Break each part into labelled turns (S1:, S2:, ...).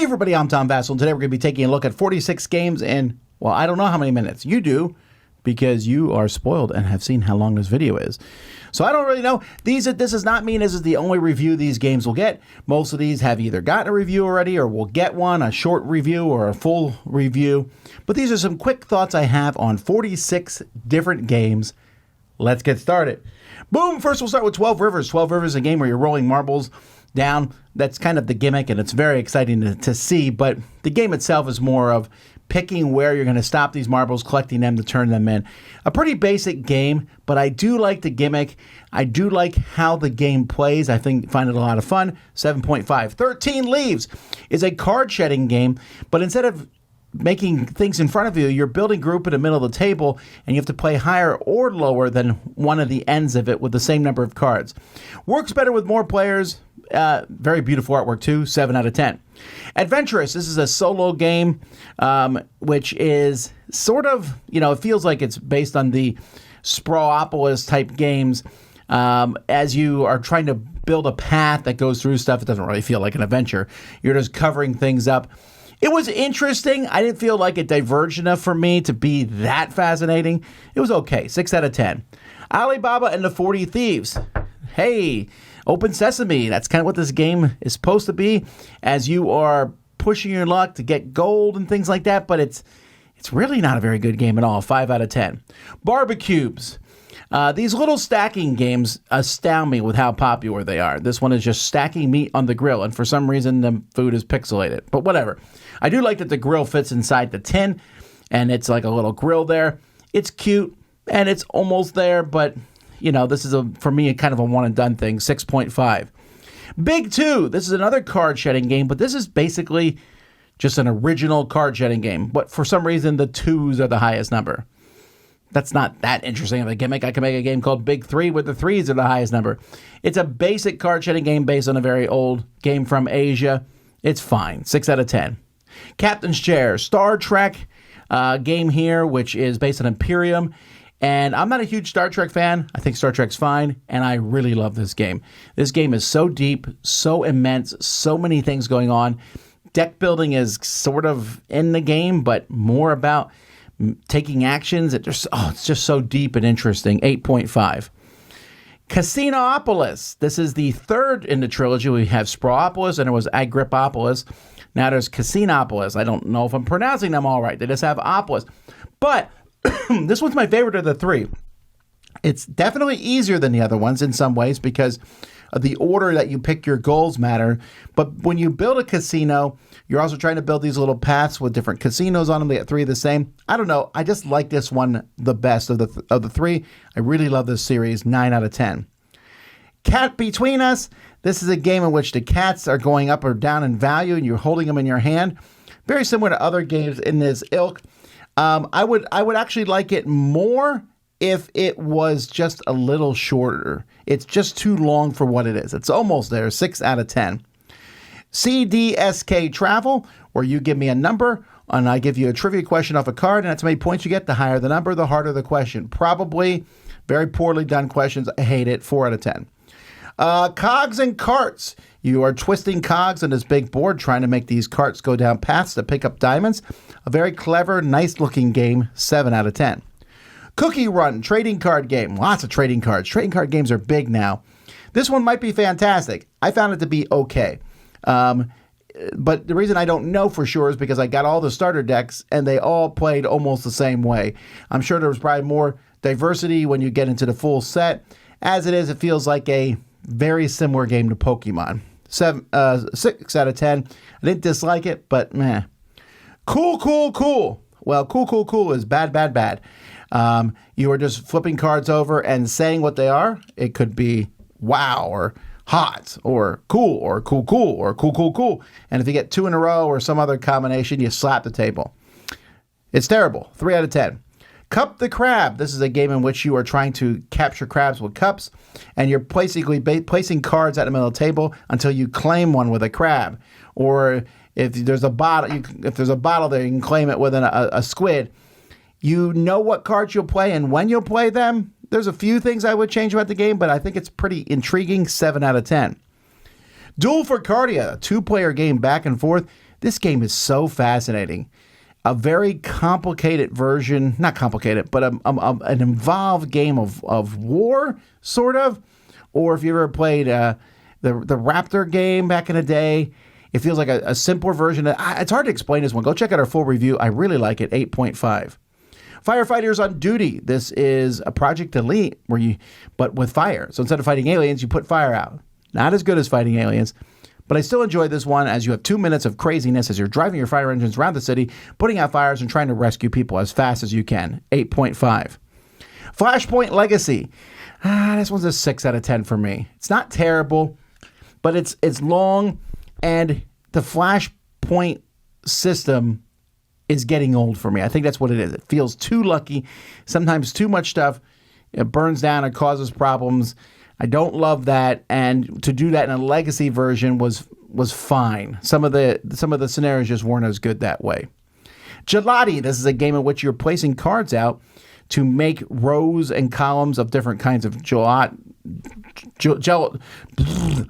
S1: everybody, I'm Tom Vasel, and today we're going to be taking a look at 46 games in, well, I don't know how many minutes. You do, because you are spoiled and have seen how long this video is. So I don't really know. This does not mean this is the only review these games will get. Most of these have either gotten a review already or will get one, a short review or a full review. But these are some quick thoughts I have on 46 different games. Let's get started. Boom! First we'll start with 12 Rivers. 12 Rivers is a game where you're rolling marbles down. That's kind of the gimmick, and it's very exciting to see, but the game itself is more of picking where you're going to stop these marbles, collecting them to turn them in. A pretty basic game, but I do like the gimmick. I do like how the game plays. I find it a lot of fun. 7.5. 13 Leaves is a card shedding game, but instead of making things in front of you, you're building group in the middle of the table, and you have to play higher or lower than one of the ends of it with the same number of cards. Works better with more players. Very beautiful artwork too. 7 out of 10. Adventurous. This is a solo game, which is sort of, it feels like it's based on the Sprawlopolis type games. As you are trying to build a path that goes through stuff, it doesn't really feel like an adventure. You're just covering things up. It was interesting. I didn't feel like it diverged enough for me to be that fascinating. It was okay. 6 out of 10. Alibaba and the 40 Thieves. Hey, open sesame. That's kind of what this game is supposed to be, as you are pushing your luck to get gold and things like that, but it's really not a very good game at all. 5 out of 10. Barbecues. These little stacking games astound me with how popular they are. This one is just stacking meat on the grill, and for some reason the food is pixelated, but whatever. I do like that the grill fits inside the tin, and it's like a little grill there. It's cute, and it's almost there, but this is, for me, a kind of a one-and-done thing. 6.5. Big Two. This is another card shedding game, but this is basically just an original card shedding game. But for some reason, the twos are the highest number. That's not that interesting of a gimmick. I can make a game called Big Three where the threes are the highest number. It's a basic card shedding game based on a very old game from Asia. It's fine. 6 out of 10. Captain's Chair. Star Trek game here, which is based on Imperium. And I'm not a huge Star Trek fan. I think Star Trek's fine, and I really love this game. This game is so deep, so immense, so many things going on. Deck building is sort of in the game, but more about taking actions. It's just so deep and interesting. 8.5. Casinopolis. This is the third in the trilogy. We have Sprawlopolis, and there was Agrippopolis. Now there's Casinopolis. I don't know if I'm pronouncing them all right. They just have Opolis. But this one's my favorite of the three. It's definitely easier than the other ones in some ways because of the order that you pick your goals matter. But when you build a casino, you're also trying to build these little paths with different casinos on them. They get three of the same. I don't know. I just like this one the best of the three. I really love this series. 9 out of 10. Cat Between Us. This is a game in which the cats are going up or down in value, and you're holding them in your hand. Very similar to other games in this ilk. I would actually like it more if it was just a little shorter. It's just too long for what it is. It's almost there. 6 out of 10. CDSK Travel, where you give me a number and I give you a trivia question off a card, and that's how many points you get. The higher the number, the harder the question. Probably very poorly done questions. I hate it. 4 out of 10. Cogs and Carts. You are twisting cogs on this big board, trying to make these carts go down paths to pick up diamonds. A very clever, nice-looking game. 7 out of 10. Cookie Run, trading card game. Lots of trading cards. Trading card games are big now. This one might be fantastic. I found it to be okay. But the reason I don't know for sure is because I got all the starter decks, and they all played almost the same way. I'm sure there was probably more diversity when you get into the full set. As it is, it feels like a very similar game to Pokemon. 6 out of 10. I didn't dislike it, but meh. Cool. Well, cool is bad. You are just flipping cards over and saying what they are. It could be wow or hot or cool or cool or cool. And if you get 2 in a row or some other combination, you slap the table. It's terrible. 3 out of 10. Cup the Crab. This is a game in which you are trying to capture crabs with cups, and you're basically placing cards at the middle of the table until you claim one with a crab. Or if there's a bottle, there, you can claim it with a squid. You know what cards you'll play and when you'll play them. There's a few things I would change about the game, but I think it's pretty intriguing. 7 out of 10. Duel for Cardia, a 2-player game back and forth. This game is so fascinating. A very complicated version, not complicated, but an involved game of war, sort of. Or if you ever played the Raptor game back in the day, it feels like a simpler version. It's hard to explain this one. Go check out our full review. I really like it, 8.5. Firefighters on Duty. This is a Project Elite, but with fire. So instead of fighting aliens, you put fire out. Not as good as fighting aliens, but I still enjoy this one as you have 2 minutes of craziness as you're driving your fire engines around the city, putting out fires and trying to rescue people as fast as you can. 8.5. Flashpoint Legacy. This one's a 6 out of 10 for me. It's not terrible, but it's long, and the Flashpoint system is getting old for me. I think that's what it is. It feels too lucky. Sometimes too much stuff. It burns down and causes problems. I don't love that. And to do that in a legacy version was fine. Some of the scenarios just weren't as good that way. Gelati. This is a game in which you're placing cards out to make rows and columns of different kinds of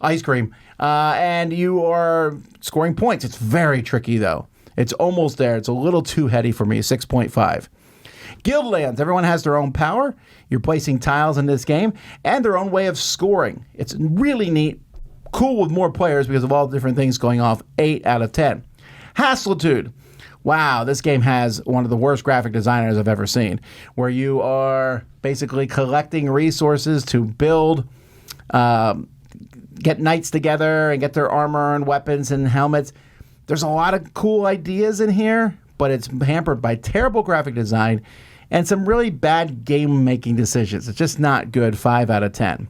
S1: ice cream. And you are scoring points. It's very tricky, though. It's almost there. It's a little too heady for me, 6.5. Guildlands. Everyone has their own power. You're placing tiles in this game and their own way of scoring. It's really neat, cool with more players because of all the different things going off. 8 out of 10. Hasseltude. Wow, this game has one of the worst graphic designers I've ever seen, where you are basically collecting resources to build, get knights together and get their armor and weapons and helmets. There's a lot of cool ideas in here, but it's hampered by terrible graphic design and some really bad game-making decisions. It's just not good. 5 out of 10.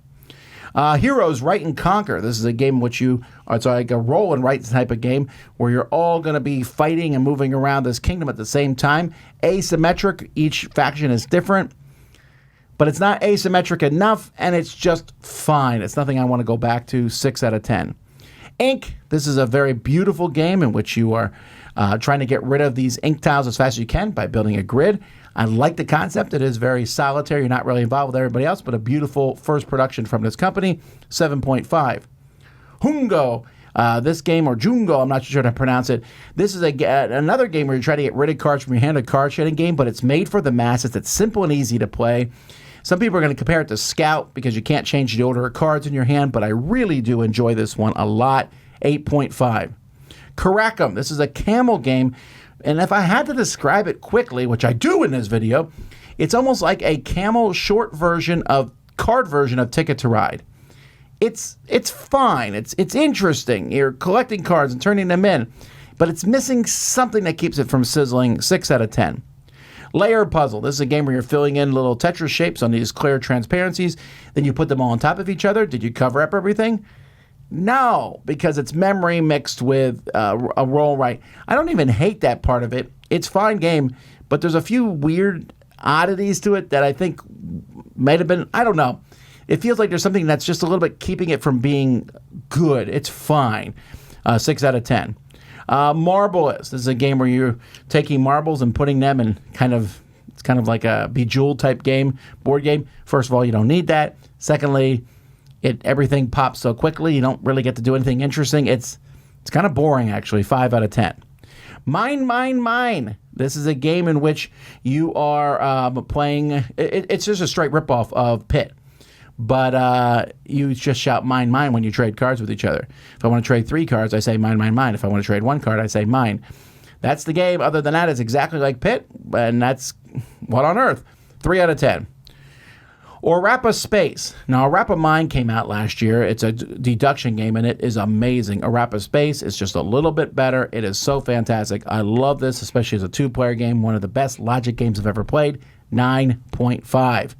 S1: Heroes, Write and Conquer. This is a game in which it's like a roll and write type of game where you're all going to be fighting and moving around this kingdom at the same time. Asymmetric. Each faction is different, but it's not asymmetric enough, and it's just fine. It's nothing I want to go back to. 6 out of 10. Ink. This is a very beautiful game in which you are trying to get rid of these ink tiles as fast as you can by building a grid. I like the concept. It is very solitary. You're not really involved with everybody else, but a beautiful first production from this company. 7.5. Hungo. This game, or Jungo, I'm not sure how to pronounce it. This is another game where you're trying to get rid of cards from your hand, a card shedding game, but it's made for the masses. It's simple and easy to play. Some people are going to compare it to Scout because you can't change the order of cards in your hand, but I really do enjoy this one a lot. 8.5. Karakum. This is a camel game, and if I had to describe it quickly, which I do in this video, it's almost like a camel short version of card version of Ticket to Ride. It's fine. It's interesting. You're collecting cards and turning them in, but it's missing something that keeps it from sizzling. 6 out of 10. Layer Puzzle. This is a game where you're filling in little Tetris shapes on these clear transparencies. Then you put them all on top of each other. Did you cover up everything? No, because it's memory mixed with a roll right. I don't even hate that part of it. It's a fine game, but there's a few weird oddities to it that I think might have been, I don't know. It feels like there's something that's just a little bit keeping it from being good. It's fine. 6 out of 10. Marbleless. This is a game where you're taking marbles and putting them in it's kind of like a Bejeweled type game, board game. First of all, you don't need that. Secondly, everything pops so quickly, you don't really get to do anything interesting. It's kind of boring, actually. 5 out of 10. Mine. This is a game in which you are playing. It's just a straight ripoff of Pit. But you just shout mine when you trade cards with each other. If I want to trade 3 cards, I say mine. If I want to trade 1 card, I say mine. That's the game. Other than that, it's exactly like Pit, and that's what on earth. 3 out of 10. Or Rappa Space. Now, Rappa Mine came out last year. It's a deduction game, and it is amazing. Rappa Space is just a little bit better. It is so fantastic. I love this, especially as a 2-player game. One of the best logic games I've ever played. 9.5.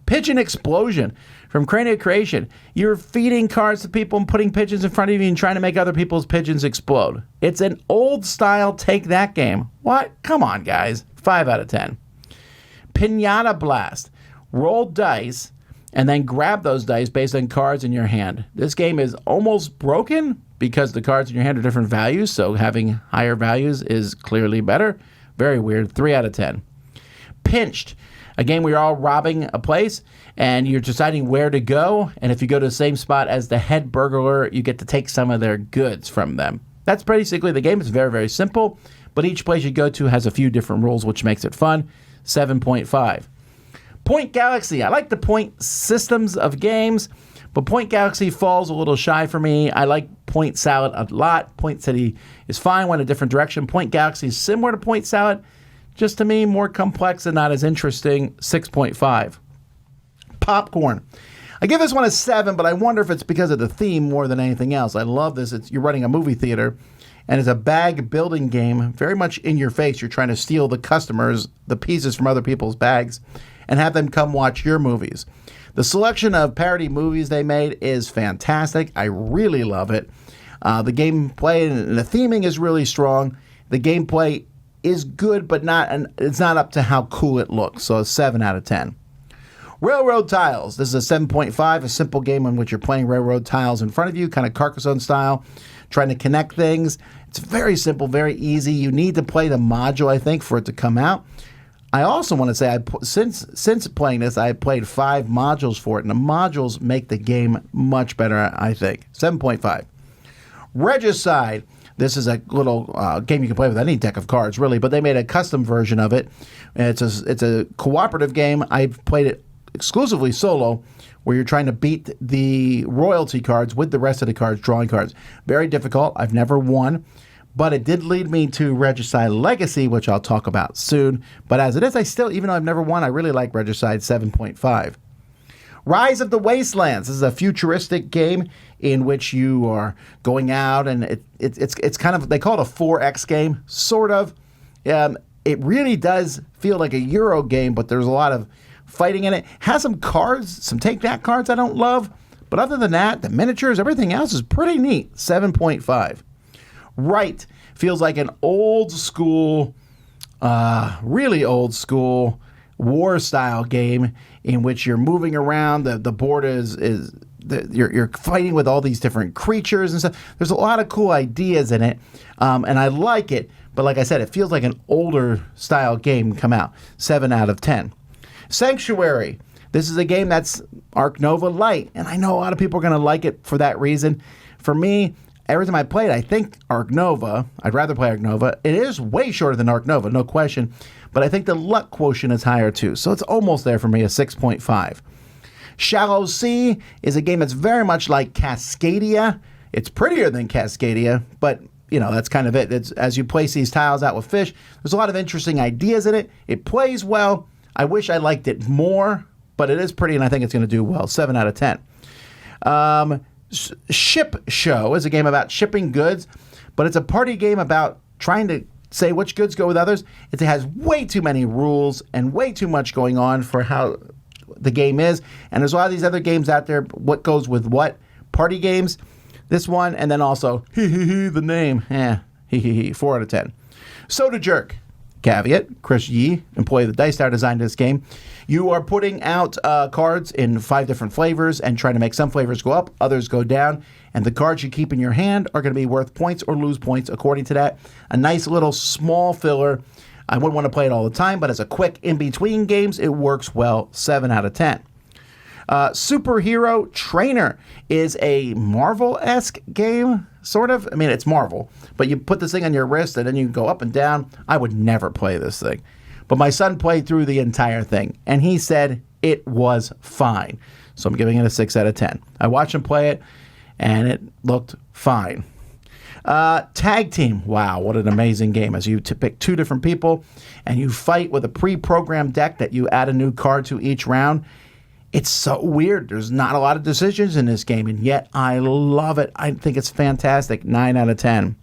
S1: Pigeon Explosion from Crania Creation. You're feeding cards to people and putting pigeons in front of you and trying to make other people's pigeons explode. It's an old-style take that game. What? Come on, guys. 5 out of 10. Pinata Blast. Roll dice and then grab those dice based on cards in your hand. This game is almost broken because the cards in your hand are different values, so having higher values is clearly better. Very weird. 3 out of 10. Pinched. A game where you're all robbing a place and you're deciding where to go, and if you go to the same spot as the head burglar, you get to take some of their goods from them. That's basically the game. It's very, very simple, but each place you go to has a few different rules, which makes it fun. 7.5. Point Galaxy. I like the point systems of games, but Point Galaxy falls a little shy for me. I like Point Salad a lot. Point City is fine, went a different direction. Point Galaxy is similar to Point Salad, just to me more complex and not as interesting. 6.5. Popcorn. I give this one a 7, but I wonder if it's because of the theme more than anything else. I love this. You're running a movie theater, and it's a bag building game, very much in your face. You're trying to steal the customers, the pieces from other people's bags, and have them come watch your movies. The selection of parody movies they made is fantastic. I really love it. The gameplay and the theming is really strong. The gameplay is good, but it's not up to how cool it looks. So a 7 out of 10. Railroad Tiles. This is a 7.5, a simple game in which you're playing railroad tiles in front of you, kind of Carcassonne style, trying to connect things. It's very simple, very easy. You need to play the module, I think, for it to come out. I also want to say, since playing this, I played 5 modules for it, and the modules make the game much better, I think. 7.5. Regicide. This is a little game you can play with any deck of cards, really, but they made a custom version of it. It's a cooperative game. I've played it exclusively solo, where you're trying to beat the royalty cards with the rest of the cards, drawing cards. Very difficult. I've never won, but it did lead me to Regicide Legacy, which I'll talk about soon. But as it is, even though I've never won, I really like Regicide. 7.5. Rise of the Wastelands. This is a futuristic game in which you are going out, and it's kind of, they call it a 4X game, sort of. It really does feel like a Euro game, but there's a lot of fighting in it. Has some cards, some take-that cards I don't love, but other than that, the miniatures, everything else is pretty neat. 7.5. Right. Feels like an old school, really old school war-style game in which you're moving around. The board you're fighting with all these different creatures and stuff. There's a lot of cool ideas in it, and I like it. But like I said, it feels like an older style game come out. 7 out of 10. Sanctuary. This is a game that's Ark Nova light, and I know a lot of people are going to like it for that reason. For me, every time I play it, I think Ark Nova. I'd rather play Ark Nova. It is way shorter than Ark Nova, no question, but I think the luck quotient is higher too, so it's almost there for me, a 6.5. Shallow Sea is a game that's very much like Cascadia. It's prettier than Cascadia, but that's kind of it. It's, as you place these tiles out with fish, there's a lot of interesting ideas in it. It plays well. I wish I liked it more, but it is pretty, and I think it's going to do well. 7 out of 10. Ship Show is a game about shipping goods, but it's a party game about trying to say which goods go with others. It has way too many rules and way too much going on for how the game is. And there's a lot of these other games out there, what goes with what, party games. This one, and then also, the name. 4 out of 10. Soda Jerk. Caveat, Chris Yee, employee of the Dice Tower, designed this game. You are putting out cards in 5 different flavors and trying to make some flavors go up, others go down, and the cards you keep in your hand are going to be worth points or lose points according to that. A nice little small filler. I wouldn't want to play it all the time, but as a quick in-between games, it works well. 7 out of 10. Superhero Trainer is a Marvel-esque game, sort of. I mean, it's Marvel, but you put this thing on your wrist and then you go up and down. I would never play this thing. But my son played through the entire thing, and he said it was fine. So I'm giving it a 6 out of 10. I watched him play it, and it looked fine. Tag Team. Wow, what an amazing game. As you pick 2 different people, and you fight with a pre-programmed deck that you add a new card to each round. It's so weird. There's not a lot of decisions in this game, and yet I love it. I think it's fantastic. 9 out of 10.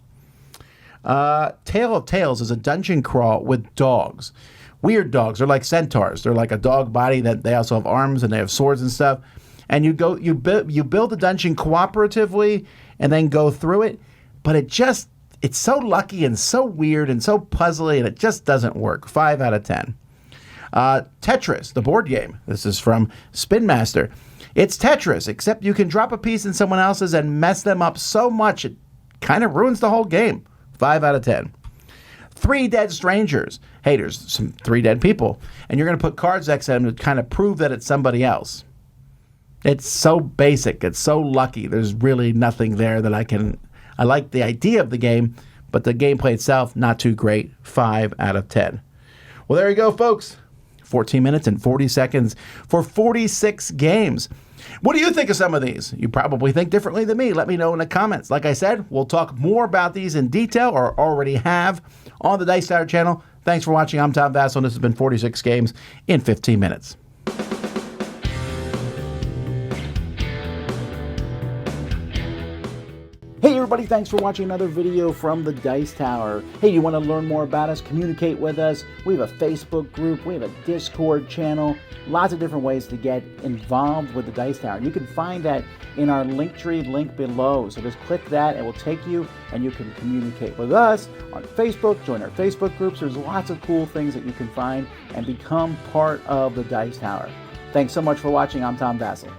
S1: Tale of Tales is a dungeon crawl with dogs. Weird dogs. They're like centaurs. They're like a dog body that they also have arms and they have swords and stuff. And you build the dungeon cooperatively and then go through it, but it's so lucky and so weird and so puzzly, and it just doesn't work. 5 out of 10. Tetris, the board game. This is from Spin Master. It's Tetris, except you can drop a piece in someone else's and mess them up so much it kind of ruins the whole game. 5 out of 10. 3 Dead Strangers. Hey, there's some 3 dead people, and you're going to put cards next to them to kind of prove that it's somebody else. It's so basic. It's so lucky. There's really nothing there that I I like the idea of the game, but the gameplay itself, not too great. 5 out of 10. Well, there you go, folks. 14 minutes and 40 seconds for 46 games. What do you think of some of these? You probably think differently than me. Let me know in the comments. Like I said, we'll talk more about these in detail, or already have, on the Dice Tower channel. Thanks for watching. I'm Tom Vasel, and this has been 46 games in 15 minutes. Hey everybody, thanks for watching another video from the Dice Tower. Hey, you want to learn more about us, communicate with us? We have a Facebook group, we have a Discord channel, lots of different ways to get involved with the Dice Tower. You can find that in our Linktree link below. So just click that, it will take you, and you can communicate with us on Facebook, join our Facebook groups. There's lots of cool things that you can find and become part of the Dice Tower. Thanks so much for watching. I'm Tom Vasel.